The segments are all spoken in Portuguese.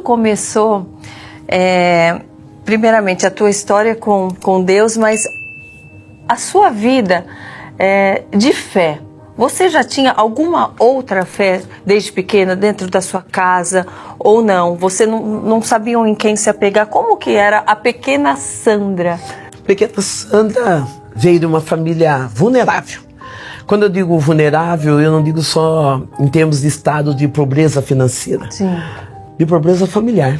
começou, primeiramente, a tua história com Deus, mas a sua vida de fé? Você já tinha alguma outra fé desde pequena dentro da sua casa ou não? Você não sabiam em quem se apegar? Como que era a pequena Sandra? Pequena Sandra veio de uma família vulnerável. Quando eu digo vulnerável, eu não digo só em termos de estado de pobreza financeira. Sim. De pobreza familiar.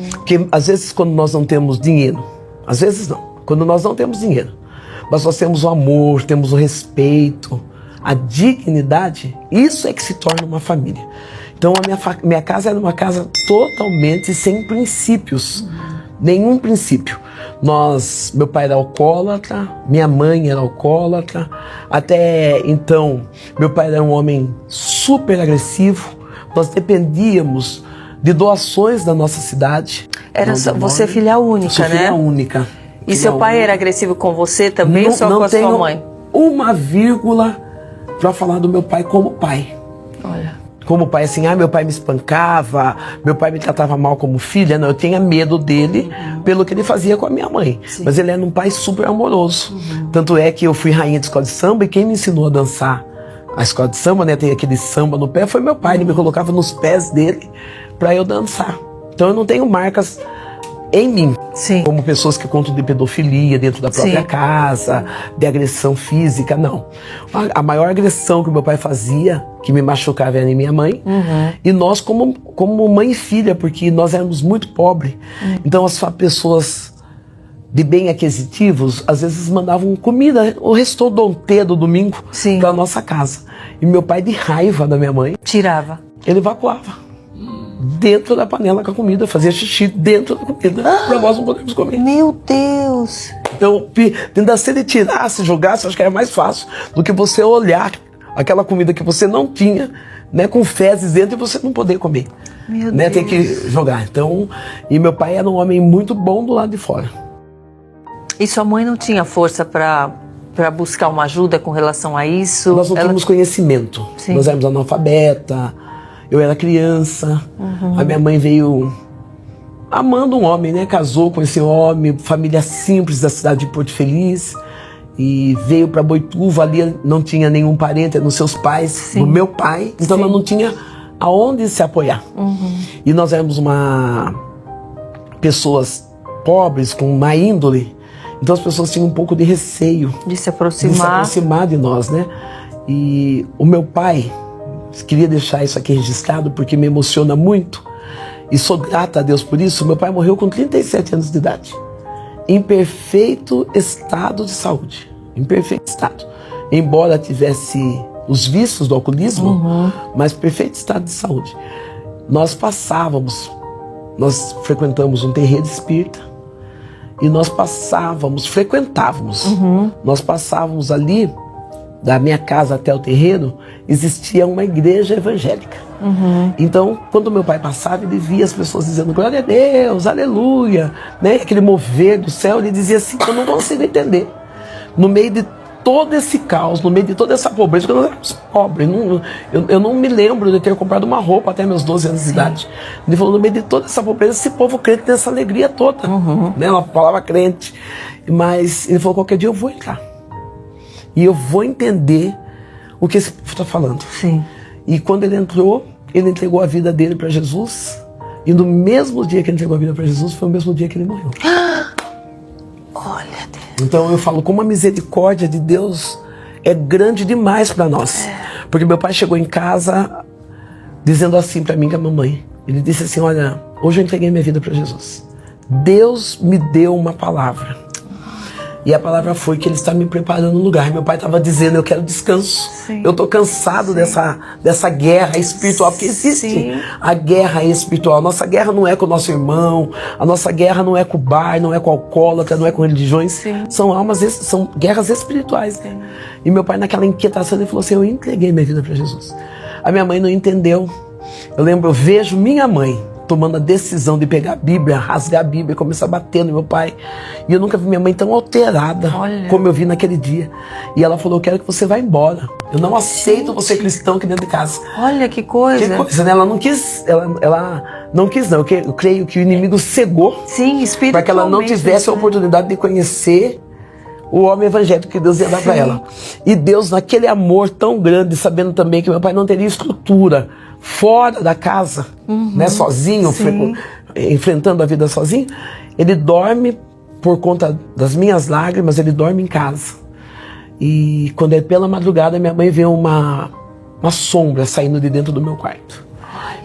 Porque às vezes quando nós não temos dinheiro, às vezes não, quando nós não temos dinheiro, mas nós temos o amor, temos o respeito, a dignidade, isso é que se torna uma família. Então a minha casa era uma casa totalmente sem princípios, nenhum princípio. Meu pai era alcoólatra, minha mãe era alcoólatra, até então meu pai era um homem super agressivo, nós dependíamos de doações da nossa cidade. Era você filha única, sou né? Filha única. E seu pai era agressivo com você também ou só com a sua mãe? Uma vírgula para falar do meu pai como pai. Olha. Como pai, assim, meu pai me espancava, meu pai me tratava mal como filha. Não, eu tinha medo dele pelo que ele fazia com a minha mãe. Sim. Mas ele era um pai super amoroso. Tanto é que eu fui rainha de escola de samba e quem me ensinou a dançar a escola de samba, né, tem aquele samba no pé, foi meu pai. Ele me colocava nos pés dele para eu dançar. Então eu não tenho marcas em mim, sim, como pessoas que contam de pedofilia dentro da própria sim. casa, de agressão física, não. A maior agressão que o meu pai fazia, que me machucava, era em minha mãe, e nós como mãe e filha, porque nós éramos muito pobres, então as pessoas de bem aquisitivos, às vezes mandavam comida, o restaurante do domingo, para nossa casa. E meu pai, de raiva da minha mãe, tirava, ele evacuava dentro da panela com a comida, fazia xixi dentro da comida, pra nós não podermos comer. Meu Deus! Então, ainda se ele tirasse, jogasse, acho que era mais fácil do que você olhar aquela comida que você não tinha, né, com fezes dentro e você não poder comer. Meu né, Deus! Tem que jogar. Então, e meu pai era um homem muito bom do lado de fora. E sua mãe não tinha força para buscar uma ajuda com relação a isso? Nós não tínhamos conhecimento. Sim. Nós éramos analfabeta. Eu era criança, a minha mãe veio amando um homem, né? Casou com esse homem, família simples da cidade de Porto Feliz. E veio para Boituva, ali não tinha nenhum parente, nos seus pais, sim, do meu pai. Então sim, ela não tinha aonde se apoiar. E nós éramos pessoas pobres, com má índole. Então as pessoas tinham um pouco de receio. De se aproximar de nós, né? E o meu pai... Queria deixar isso aqui registrado porque me emociona muito e sou grata a Deus por isso. Meu pai morreu com 37 anos de idade, em perfeito estado de saúde, em perfeito estado, embora tivesse os vícios do alcoolismo, mas perfeito estado de saúde. Nós frequentamos um terreiro espírita e nós passávamos ali. Da minha casa até o terreiro, existia uma igreja evangélica. Então, quando meu pai passava, ele via as pessoas dizendo glória a Deus, aleluia, né? Aquele mover do céu, ele dizia assim, eu não consigo entender. No meio de todo esse caos, no meio de toda essa pobreza, porque nós éramos pobres, eu não me lembro de ter comprado uma roupa até meus 12 anos de idade. Ele falou, no meio de toda essa pobreza, esse povo crente tem essa alegria toda. Né? Uma palavra crente. Mas ele falou, qualquer dia eu vou entrar. E eu vou entender o que esse povo está falando. Sim. E quando ele entrou, ele entregou a vida dele para Jesus. E no mesmo dia que ele entregou a vida para Jesus, foi o mesmo dia que ele morreu. Olha Deus. Então eu falo, como a misericórdia de Deus é grande demais para nós. Porque meu pai chegou em casa dizendo assim para mim e a mamãe. Ele disse assim, olha, hoje eu entreguei minha vida para Jesus. Deus me deu uma palavra. E a palavra foi que ele está me preparando no lugar. Meu pai estava dizendo, eu quero descanso. Sim. Eu estou cansado dessa guerra espiritual. Porque existe a guerra espiritual. A nossa guerra não é com o nosso irmão. A nossa guerra não é com o bar, não é com o alcoólatra, não é com religiões. Sim. São guerras espirituais. Sim. E meu pai, naquela inquietação, ele falou assim, eu entreguei minha vida para Jesus. A minha mãe não entendeu. Eu vejo minha mãe tomando a decisão de pegar a Bíblia, rasgar a Bíblia e começar a bater no meu pai. E eu nunca vi minha mãe tão alterada como eu vi naquele dia. E ela falou, eu quero que você vá embora. Eu não aceito você cristão aqui dentro de casa. Olha que coisa. Que coisa, né? Ela não quis, não quis não. Eu creio que o inimigo cegou. Sim, espiritualmente. Para que ela não tivesse a oportunidade de conhecer o homem evangélico que Deus ia dar para ela. E Deus, naquele amor tão grande, sabendo também que meu pai não teria estrutura fora da casa, né, sozinho, enfrentando a vida sozinho, ele dorme por conta das minhas lágrimas, ele dorme em casa. E quando é pela madrugada, minha mãe vê uma sombra saindo de dentro do meu quarto.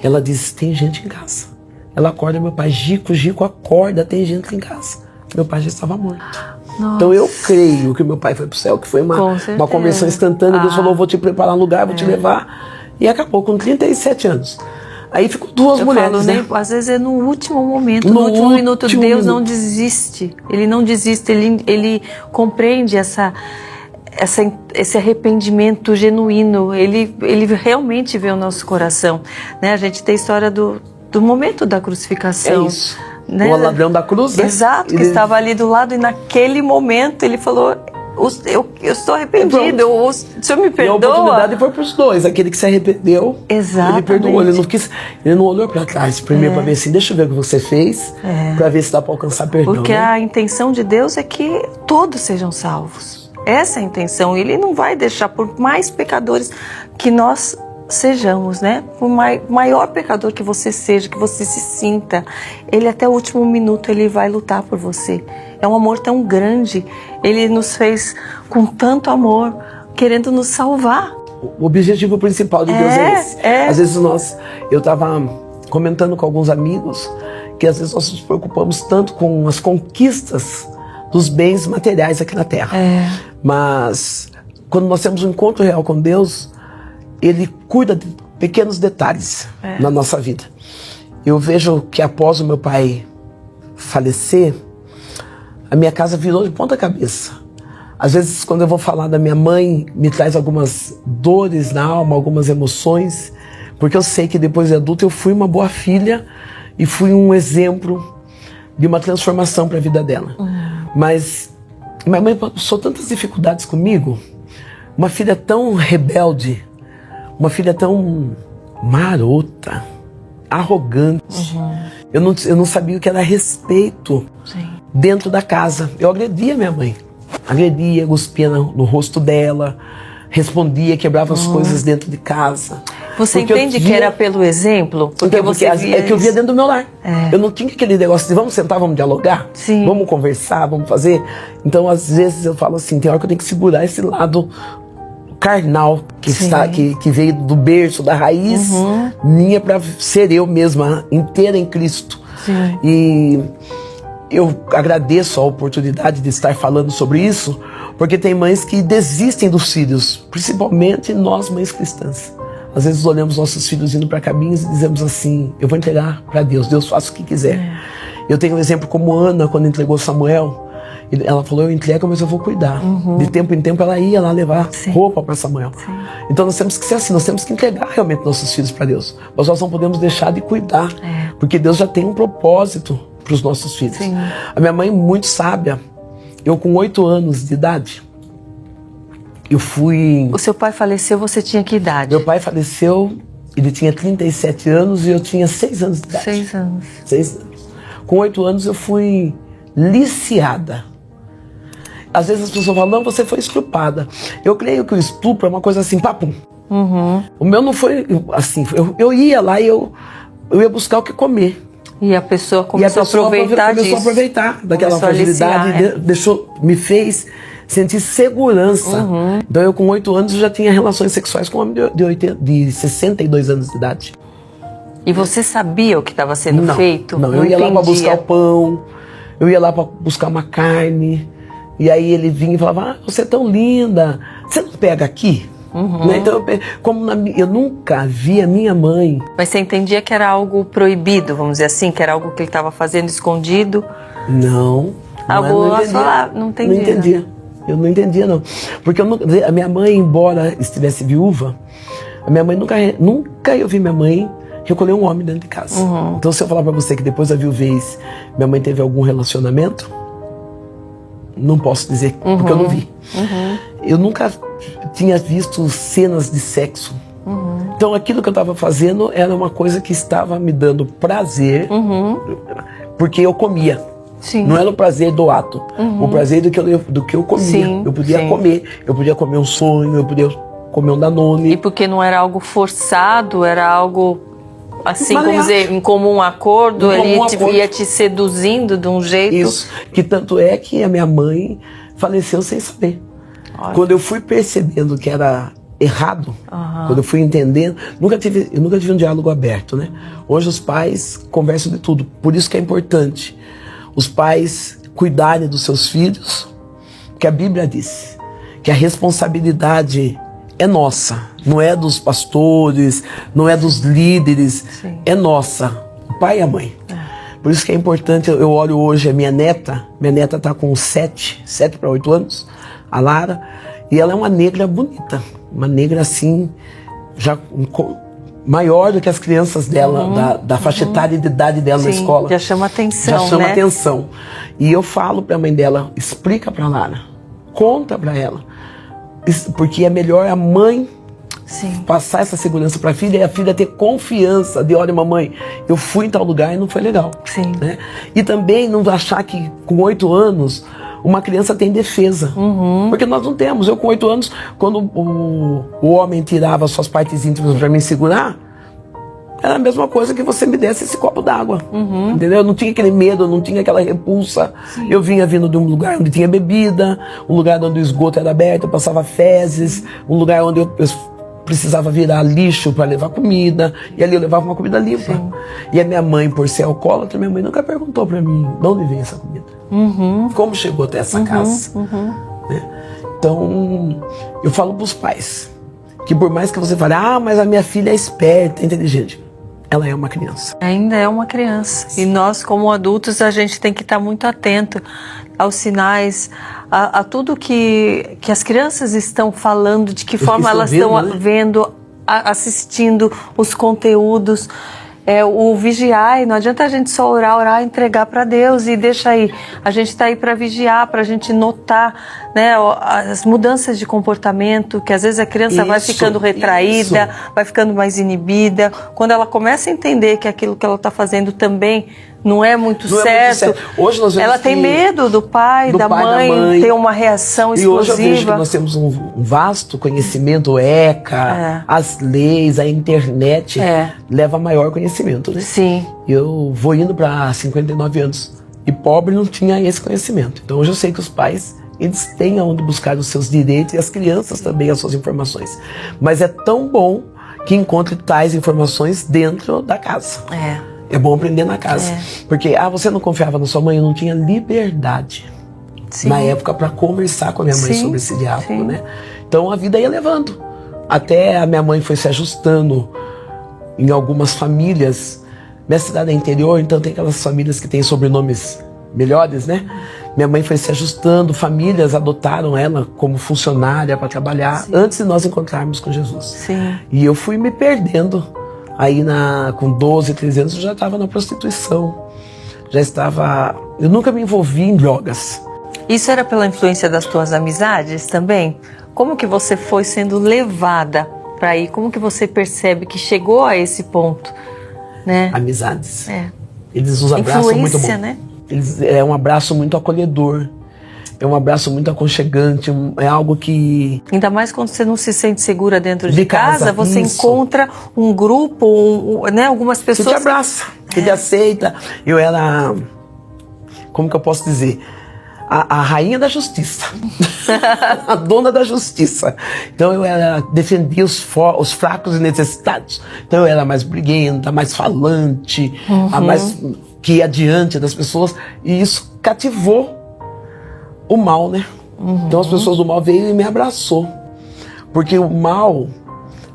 Ela diz, tem gente em casa. Ela acorda meu pai, Gico, acorda, tem gente em casa. Meu pai já estava morto. Nossa. Então eu creio que meu pai foi pro céu, que foi uma conversão instantânea. Deus falou, vou te preparar um lugar, vou te levar. E acabou com 37 anos. Aí ficou duas mulheres, né? Às vezes é no último momento, no último minuto, Deus não desiste. Ele não desiste, ele compreende esse arrependimento genuíno. Ele realmente vê o nosso coração, né? A gente tem a história do momento da crucificação. É isso. Né? O ladrão da cruz, né? Exato, que estava ali do lado, e naquele momento ele falou, eu estou arrependido, o senhor me perdoa? E a oportunidade foi para os dois, aquele que se arrependeu, ele perdoou, ele não olhou para trás primeiro para ver assim, deixa eu ver o que você fez, para ver se dá para alcançar perdão. Porque a intenção de Deus é que todos sejam salvos, essa é a intenção, ele não vai deixar, por mais pecadores que nós sejamos, né? Por maior pecador que você seja, que você se sinta, ele até o último minuto ele vai lutar por você. É um amor tão grande, ele nos fez com tanto amor, querendo nos salvar. O objetivo principal de Deus é esse. Às vezes eu estava comentando com alguns amigos que às vezes nós nos preocupamos tanto com as conquistas dos bens materiais aqui na Terra. Mas quando nós temos um encontro real com Deus, Ele cuida de pequenos detalhes na nossa vida. Eu vejo que após o meu pai falecer, a minha casa virou de ponta cabeça. Às vezes, quando eu vou falar da minha mãe, me traz algumas dores na alma, algumas emoções, porque eu sei que depois de adulto eu fui uma boa filha e fui um exemplo de uma transformação para a vida dela. Mas minha mãe passou tantas dificuldades comigo, uma filha tão rebelde, uma filha tão marota, arrogante. Eu não sabia o que era respeito dentro da casa. Eu agredia minha mãe. Agredia, cuspia no rosto dela, respondia, quebrava as coisas dentro de casa. Você entende que era pelo exemplo? Porque é que eu via dentro do meu lar. Eu não tinha aquele negócio de vamos sentar, vamos dialogar, vamos conversar, vamos fazer. Então, às vezes eu falo assim, tem hora que eu tenho que segurar esse lado carnal que veio do berço, da raiz minha, para ser eu mesma inteira em Cristo. E eu agradeço a oportunidade de estar falando sobre isso, porque tem mães que desistem dos filhos, principalmente nós mães cristãs. Às vezes olhamos nossos filhos indo para caminhos e dizemos assim, eu vou entregar para Deus, Deus faça o que quiser. Eu tenho um exemplo como Ana, quando entregou Samuel. Ela falou, eu entrego, mas eu vou cuidar. De tempo em tempo ela ia lá levar roupa para Samuel. Então nós temos que ser assim, nós temos que entregar realmente nossos filhos para Deus. Mas nós não podemos deixar de cuidar, porque Deus já tem um propósito para os nossos filhos. A minha mãe, muito sábia, eu com 8 anos de idade, eu fui... O seu pai faleceu, você tinha que idade? Meu pai faleceu, ele tinha 37 anos e eu tinha 6 anos de idade. 6 anos. 6 anos. Com 8 anos eu fui liciada. Às vezes as pessoas falam, não, você foi estuprada. Eu creio que o estupro é uma coisa assim, papum. O meu não foi assim, eu ia lá e eu ia buscar o que comer. E a pessoa começou a aproveitar disso. Começou a aproveitar daquela fragilidade, me fez sentir segurança. Então eu com 8 anos eu já tinha relações sexuais com um homem de 62 anos de idade. E você sabia o que estava sendo feito? Não, eu ia lá para buscar o pão, eu ia lá para buscar uma carne, e aí ele vinha e falava, você é tão linda, você não pega aqui? Né? Então, eu nunca vi a minha mãe... Mas você entendia que era algo proibido, vamos dizer assim, que era algo que ele estava fazendo escondido? Não. Não entendia. Eu não entendia, não. Porque a minha mãe, embora estivesse viúva, a minha mãe nunca eu vi minha mãe recolher um homem dentro de casa. Então, se eu falar para você que depois da viuvez minha mãe teve algum relacionamento, não posso dizer, porque eu não vi. Eu nunca tinha visto cenas de sexo. Então, aquilo que eu estava fazendo era uma coisa que estava me dando prazer, porque eu comia. Sim. Não era o prazer do ato, o prazer do que eu comia. Sim, eu podia comer, eu podia comer um sonho, eu podia comer um Danone. E porque não era algo forçado, era algo assim, como Maleável. dizer, em comum acordo, Em ele comum acordo. ia te seduzindo de um jeito. Isso, que tanto é que a minha mãe faleceu sem saber. Olha. Quando eu fui percebendo que era errado, quando eu fui entendendo, eu nunca tive um diálogo aberto, né? Hoje os pais conversam de tudo, por isso que é importante os pais cuidarem dos seus filhos, porque a Bíblia diz que a responsabilidade é nossa, não é dos pastores, não é dos líderes, é nossa, o pai e a mãe. Por isso que é importante, eu olho hoje a minha neta está com 7 para 8 anos, a Lara, e ela é uma negra bonita, uma negra assim, já maior do que as crianças dela, da faixa etária de idade dela na escola. Já chama atenção, Já chama né? atenção. E eu falo para a mãe dela, explica para Lara, conta para ela, porque é melhor a mãe passar essa segurança para a filha e a filha ter confiança de, olha mamãe, eu fui em tal lugar e não foi legal. Sim. Né? E também não achar que com 8 anos uma criança tem defesa. Porque nós não temos. Eu com 8 anos, quando o homem tirava suas partes íntimas para me segurar, era a mesma coisa que você me desse esse copo d'água. Entendeu? Eu não tinha aquele medo, não tinha aquela repulsa. Eu vinha vindo de um lugar onde tinha bebida, um lugar onde o esgoto era aberto, eu passava fezes, um lugar onde eu precisava virar lixo para levar comida, e ali eu levava uma comida limpa. E a minha mãe, por ser alcoólatra, minha mãe nunca perguntou para mim de onde vem essa comida, como chegou até essa casa. Né? Então, eu falo para os pais que por mais que você fale, mas a minha filha é esperta, é inteligente, ela é uma criança. Ainda é uma criança. E nós, como adultos, a gente tem que estar muito atento aos sinais, a tudo que as crianças estão falando, de que forma elas estão vendo, assistindo os conteúdos. O vigiar, e não adianta a gente só orar, entregar para Deus e deixa aí. A gente está aí para vigiar, para a gente notar, né, as mudanças de comportamento, que às vezes a criança vai ficando retraída, vai ficando mais inibida. Quando ela começa a entender que aquilo que ela está fazendo também não é muito certo, hoje nós vemos ela tem medo do pai, da mãe, ter uma reação explosiva. E hoje eu vejo que nós temos um vasto conhecimento, o ECA, as leis, a internet, leva a maior conhecimento, né? Sim. Eu vou indo para 59 anos e pobre não tinha esse conhecimento. Então hoje eu sei que os pais, eles têm aonde buscar os seus direitos e as crianças também as suas informações. Mas é tão bom que encontre tais informações dentro da casa. É bom aprender na casa. Porque, você não confiava na sua mãe, eu não tinha liberdade na época para conversar com a minha mãe sobre esse diálogo, né? Então a vida ia levando. Até a minha mãe foi se ajustando em algumas famílias. Minha cidade é interior, então tem aquelas famílias que têm sobrenomes melhores, né? Minha mãe foi se ajustando, famílias adotaram ela como funcionária para trabalhar antes de nós encontrarmos com Jesus. E eu fui me perdendo. Aí com 12, 13 anos eu já estava na prostituição. Eu nunca me envolvi em drogas. Isso era pela influência das tuas amizades também? Como que você foi sendo levada para aí? Como que você percebe que chegou a esse ponto, né? Amizades. Eles nos abraçam muito bom. Né? É um abraço muito acolhedor. É um abraço muito aconchegante, é algo que... Ainda mais quando você não se sente segura dentro de casa, você encontra um grupo, né, algumas pessoas... Que te abraça, que te aceita. Eu era, como que eu posso dizer? A rainha da justiça, a dona da justiça. Então eu defendia os fracos e necessitados. Então eu era mais briguenta, mais falante, a mais que ia adiante das pessoas. E isso cativou o mal, né? Então as pessoas do mal veio e me abraçou. Porque o mal,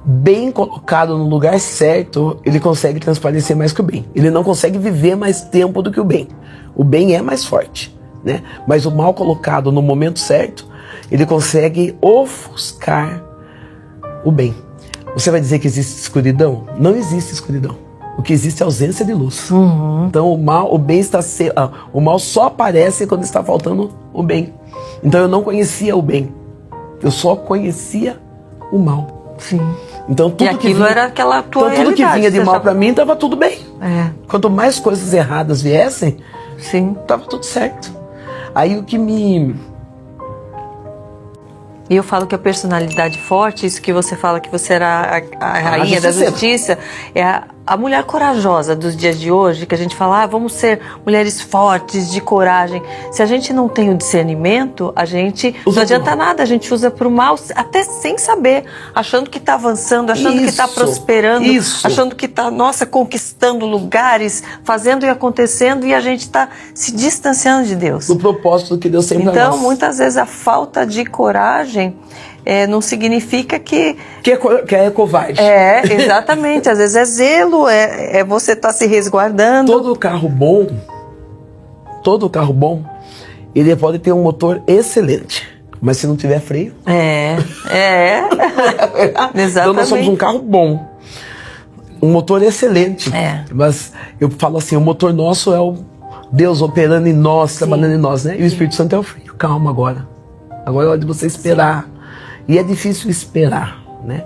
bem colocado no lugar certo, ele consegue transparecer mais que o bem. Ele não consegue viver mais tempo do que o bem. O bem é mais forte, né? Mas o mal colocado no momento certo, ele consegue ofuscar o bem. Você vai dizer que existe escuridão? Não existe escuridão. o que existe é ausência de luz. Então o mal só aparece quando está faltando o bem. Então eu não conhecia o bem, eu só conhecia o mal. Sim. Então tudo E aquilo era aquela tua então, tudo que realidade, vinha de você mal já- para mim estava tudo bem. É, Quanto mais coisas erradas viessem, sim. estava tudo certo. Aí o que me... E eu falo que a personalidade forte, isso que você fala que você era a rainha da justiceira. justiça, é a mulher corajosa dos dias de hoje, que a gente fala, vamos ser mulheres fortes, de coragem. Se a gente não tem o discernimento, a gente Usa não adianta pro mal. nada, a gente usa pro mal, até sem saber, achando que está avançando, achando que está Isso, prosperando, isso. achando que está, nossa, conquistando lugares, fazendo e acontecendo, e a gente está se distanciando de Deus. O propósito que Deus tem para Então, nós. muitas vezes a falta de coragem não significa que... Que é covarde. Exatamente. Às vezes é zelo, é você estar se resguardando. Todo carro bom, ele pode ter um motor excelente, mas se não tiver freio... Exatamente. Então nós somos um carro bom, um motor excelente, mas eu falo assim, o motor nosso é o Deus operando em nós, trabalhando em nós, né? E o Espírito Santo é o freio. Calma agora. Agora é hora de você esperar. E é difícil esperar, né?